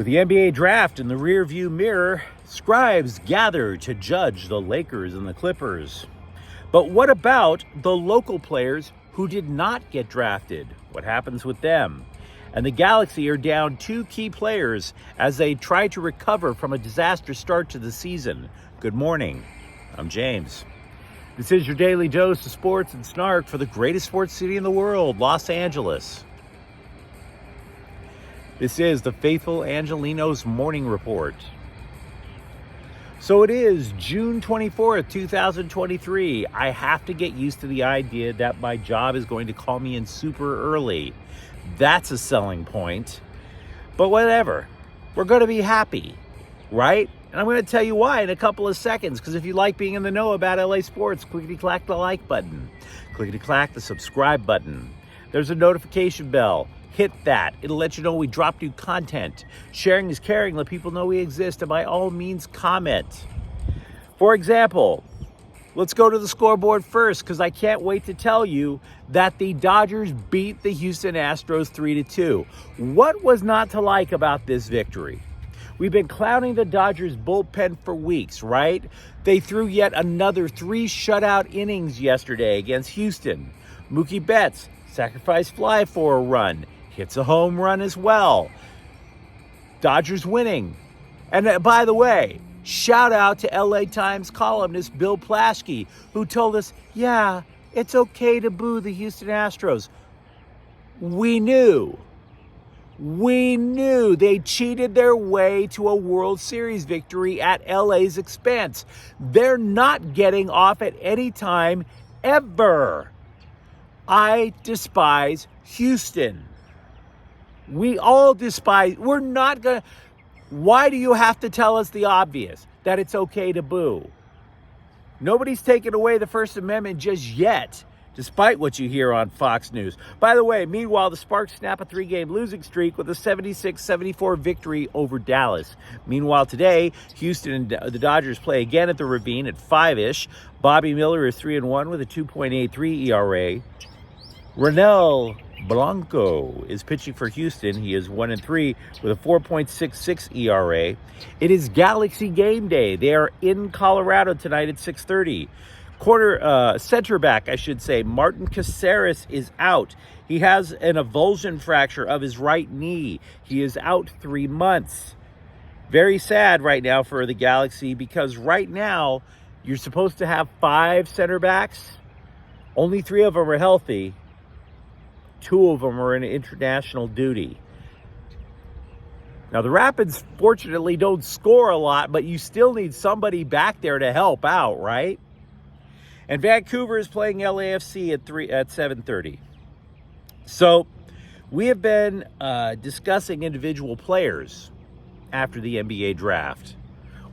With the NBA draft in the rearview mirror, Scribes gather to judge the Lakers and the Clippers. But what about the local players who did not get drafted? What happens with them? And the Galaxy are down two key players as they try to recover from a disastrous start to the season. Good morning. I'm James. This is your daily dose of sports and snark for the greatest sports city in the world, Los Angeles. This is the faithful Angelenos morning report. So it is June 24th, 2023. I have to get used to the idea that my job is going to call me in super early. That's a selling point. But whatever. We're going to be happy, right? And I'm going to tell you why in a couple of seconds, because if you like being in the know about LA sports, clickety-clack the like button. Clickety-clack the subscribe button. There's a notification bell. Hit that. It'll let you know we drop new content. Sharing is caring. Let people know we exist. And by all means, comment. For example, let's go to the scoreboard first, because I can't wait to tell you that the Dodgers beat the Houston Astros 3-2. What was not to like about this victory? We've been clowning the Dodgers bullpen for weeks, right? They threw yet another 3 shutout innings yesterday against Houston. Mookie Betts, sacrifice fly for a run. Hits a home run as well. Dodgers winning. And by the way, shout out to LA Times columnist Bill Plaschke, who told us, yeah, it's okay to boo the Houston Astros. We knew they cheated their way to a World Series victory at LA's expense. They're not getting off at any time ever. I despise Houston. We all despise. We're not going to. Why do you have to tell us the obvious, that it's okay to boo? Nobody's taken away the First Amendment just yet, despite what you hear on Fox News. By the way, meanwhile, the Sparks snap a 3-game losing streak with a 76-74 victory over Dallas. Meanwhile, today, Houston and the Dodgers play again at the Ravine at 5-ish. Bobby Miller is 3-1 with a 2.83 ERA. Ronel Blanco is pitching for Houston. He is 1-3 with a 4.66 ERA. It is Galaxy game day. They are in Colorado tonight at 6:30. Center back, I should say, Martin Caceres is out. He has an avulsion fracture of his right knee. He is out 3 months. Very sad right now for the Galaxy, because right now you're supposed to have 5 center backs. Only 3 of them are healthy. 2 of them are in international duty. Now, the Rapids, fortunately, don't score a lot, but you still need somebody back there to help out, right? And Vancouver is playing LAFC at 7:30. So, we have been discussing individual players after the NBA draft.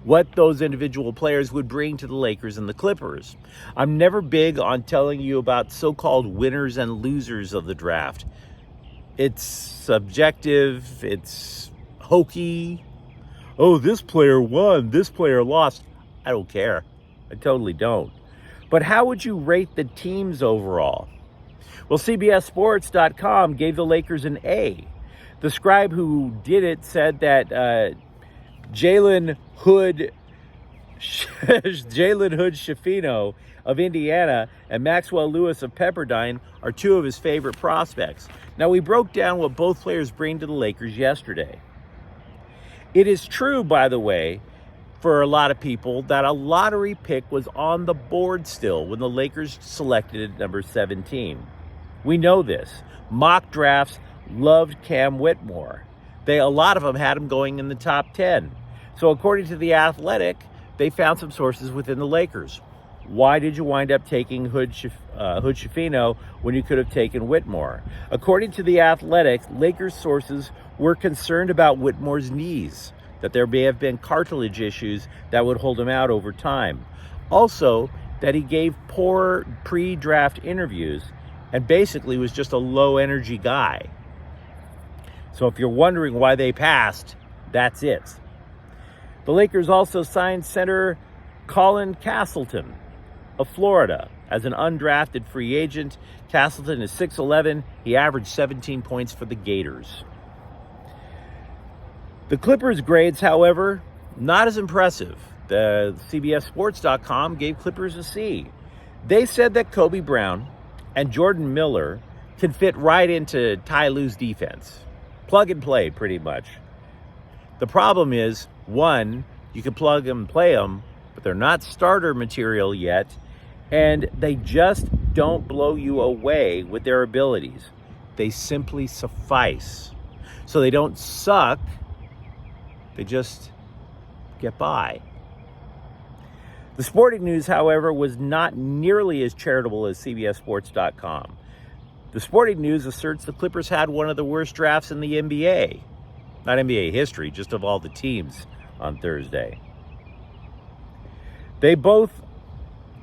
What those individual players would bring to the Lakers and the Clippers. I'm never big on telling you about so-called winners and losers of the draft. It's subjective, it's hokey. Oh, this player won, this player lost. I don't care. I totally don't. But how would you rate the teams overall? Well, CBSSports.com gave the Lakers an A. The scribe who did it said that Jalen Hood Schifino of Indiana and Maxwell Lewis of Pepperdine are 2 of his favorite prospects. Now, we broke down what both players bring to the Lakers yesterday. It is true, by the way, for a lot of people, that a lottery pick was on the board still when the Lakers selected at number 17. We know this. Mock drafts loved Cam Whitmore. A lot of them had him going in the top 10. So according to The Athletic, they found some sources within the Lakers. Why did you wind up taking Hood Schifino when you could have taken Whitmore? According to The Athletic, Lakers sources were concerned about Whitmore's knees, that there may have been cartilage issues that would hold him out over time. Also, that he gave poor pre-draft interviews and basically was just a low-energy guy. So if you're wondering why they passed, that's it. The Lakers also signed center Colin Castleton of Florida as an undrafted free agent. Castleton is 6'11". He averaged 17 points for the Gators. The Clippers' grades, however, not as impressive. The CBSSports.com gave Clippers a C. They said that Kobe Brown and Jordan Miller can fit right into Ty Lue's defense. Plug and play, pretty much. The problem is, one, you can plug them and play them, but they're not starter material yet, and they just don't blow you away with their abilities. They simply suffice. So they don't suck, they just get by. The Sporting News, however, was not nearly as charitable as CBSSports.com. The Sporting News asserts the Clippers had one of the worst drafts in the NBA. Not NBA history, just of all the teams on Thursday. They both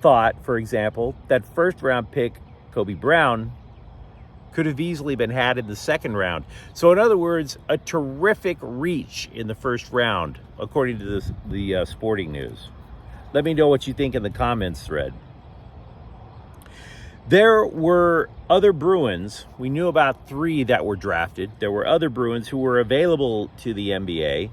thought, for example, that first-round pick Kobe Brown could have easily been had in the second round. So in other words, a terrific reach in the first round, according to the Sporting News. Let me know what you think in the comments thread. There were other Bruins. We knew about 3 that were drafted. There were other Bruins who were available to the NBA.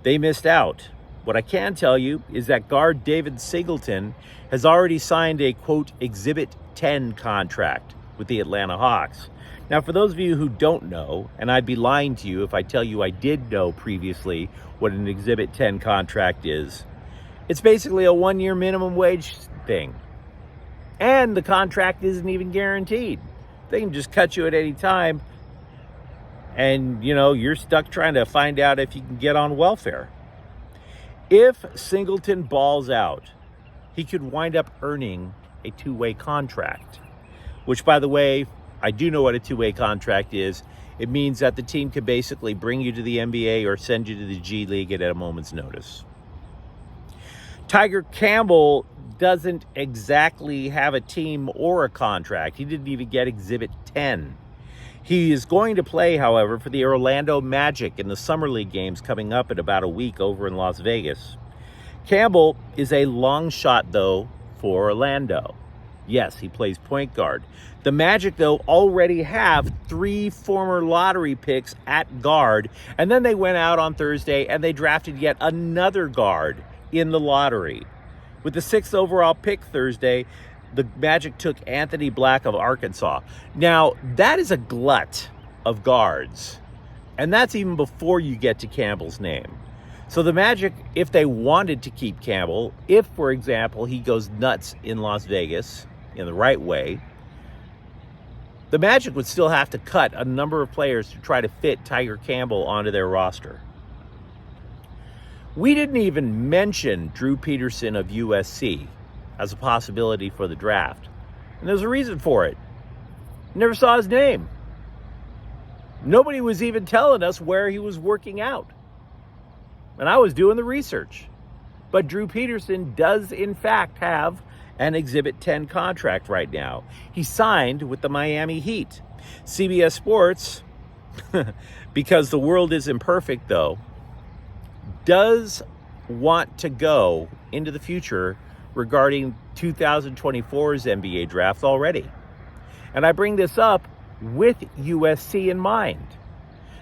They missed out. What I can tell you is that guard David Singleton has already signed a, quote, Exhibit 10 contract with the Atlanta Hawks. Now, for those of you who don't know, and I'd be lying to you if I tell you I did know previously what an Exhibit 10 contract is, it's basically a 1-year minimum wage thing. And the contract isn't even guaranteed. They can just cut you at any time, and, you're stuck trying to find out if you can get on welfare. If Singleton balls out, he could wind up earning a 2-way contract, which, by the way, I do know what a 2-way contract is. It means that the team can basically bring you to the NBA or send you to the G League at a moment's notice. Tiger Campbell doesn't exactly have a team or a contract. He didn't even get Exhibit 10. He is going to play, however, for the Orlando Magic in the Summer League games coming up in about a week over in Las Vegas. Campbell is a long shot, though, for Orlando. Yes, he plays point guard. The Magic, though, already have 3 former lottery picks at guard, and then they went out on Thursday and they drafted yet another guard in the lottery. With the 6th overall pick Thursday, the Magic took Anthony Black of Arkansas. Now, that is a glut of guards, and that's even before you get to Campbell's name. So the Magic, if they wanted to keep Campbell, if, for example, he goes nuts in Las Vegas in the right way, the Magic would still have to cut a number of players to try to fit Tiger Campbell onto their roster. We didn't even mention Drew Peterson of USC as a possibility for the draft. And there's a reason for it. Never saw his name. Nobody was even telling us where he was working out. And I was doing the research. But Drew Peterson does, in fact, have an Exhibit 10 contract right now. He signed with the Miami Heat. CBS Sports, because the world is imperfect, though, does want to go into the future regarding 2024's NBA draft already. And I bring this up with USC in mind,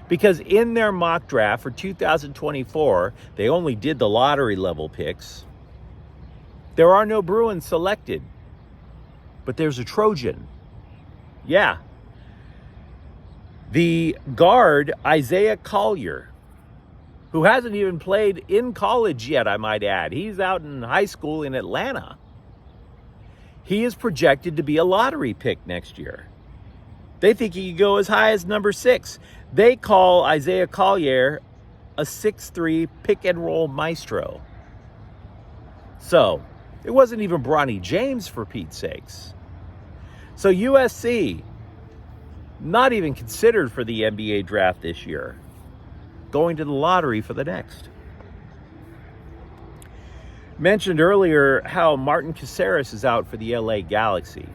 because in their mock draft for 2024, they only did the lottery level picks. There are no Bruins selected, but there's a Trojan. Yeah. The guard, Isaiah Collier, who hasn't even played in college yet, I might add. He's out in high school in Atlanta. He is projected to be a lottery pick next year. They think he could go as high as number 6. They call Isaiah Collier a 6'3" pick-and-roll maestro. So, it wasn't even Bronny James, for Pete's sakes. So USC, not even considered for the NBA draft this year, going to the lottery for the next. Mentioned earlier how Martin Caceres is out for the LA Galaxy.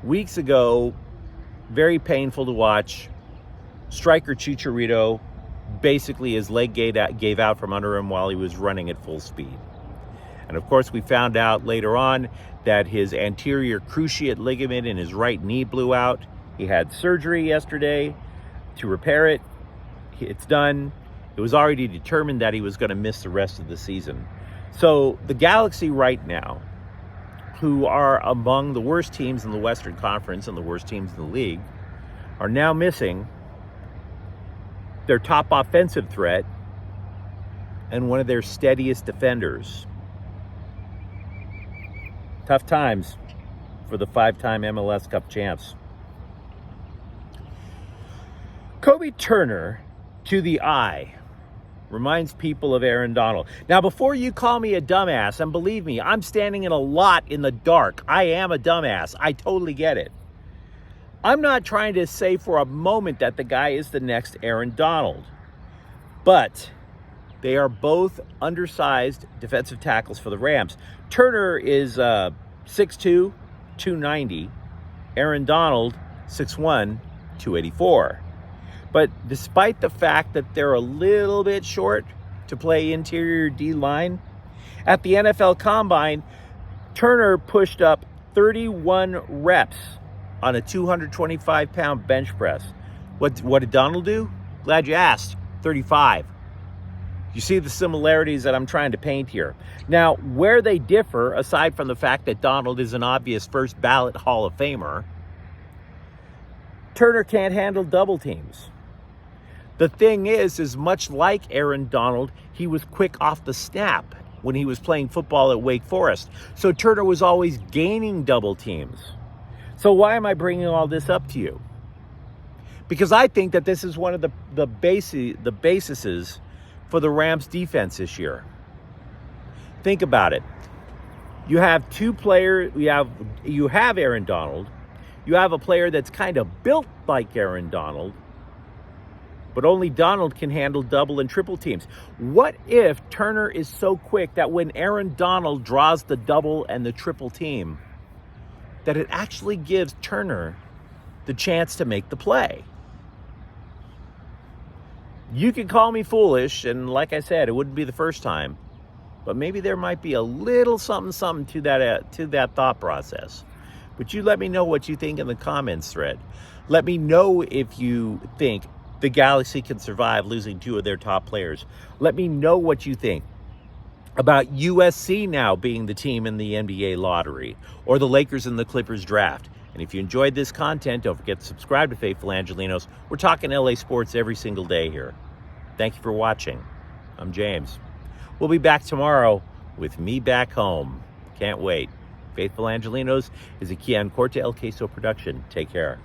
Weeks ago, very painful to watch. Striker Chicharito, basically his leg gave out from under him while he was running at full speed. And of course, we found out later on that his anterior cruciate ligament in his right knee blew out. He had surgery yesterday to repair it. It's done. It was already determined that he was going to miss the rest of the season. So the Galaxy right now, who are among the worst teams in the Western Conference and the worst teams in the league, are now missing their top offensive threat and one of their steadiest defenders. Tough times for the 5-time MLS Cup champs. Kobe Turner, to the eye, reminds people of Aaron Donald. Now, before you call me a dumbass, and believe me, I'm standing in a lot in the dark. I am a dumbass. I totally get it. I'm not trying to say for a moment that the guy is the next Aaron Donald. But they are both undersized defensive tackles for the Rams. Turner is 6'2", 290. Aaron Donald, 6'1", 284. But despite the fact that they're a little bit short to play interior D-line, at the NFL Combine, Turner pushed up 31 reps on a 225-pound bench press. What did Donald do? Glad you asked. 35. You see the similarities that I'm trying to paint here. Now, where they differ, aside from the fact that Donald is an obvious first ballot Hall of Famer, Turner can't handle double teams. The thing is much like Aaron Donald, he was quick off the snap when he was playing football at Wake Forest. So Turner was always gaining double teams. So why am I bringing all this up to you? Because I think that this is one of the bases for the Rams defense this year. Think about it. You have two players, you have Aaron Donald. You have a player that's kind of built like Aaron Donald, but only Donald can handle double and triple teams. What if Turner is so quick that when Aaron Donald draws the double and the triple team, that it actually gives Turner the chance to make the play? You can call me foolish, and like I said, it wouldn't be the first time, but maybe there might be a little something to that thought process. But you let me know what you think in the comments thread. Let me know if you think the Galaxy can survive losing two of their top players. Let me know what you think about USC now being the team in the NBA lottery, or the Lakers and the Clippers draft. And if you enjoyed this content, don't forget to subscribe to Faithful Angelenos. We're talking LA sports every single day here. Thank you for watching. I'm James. We'll be back tomorrow with me back home. Can't wait. Faithful Angelenos is a Kian Corte El Queso production. Take care.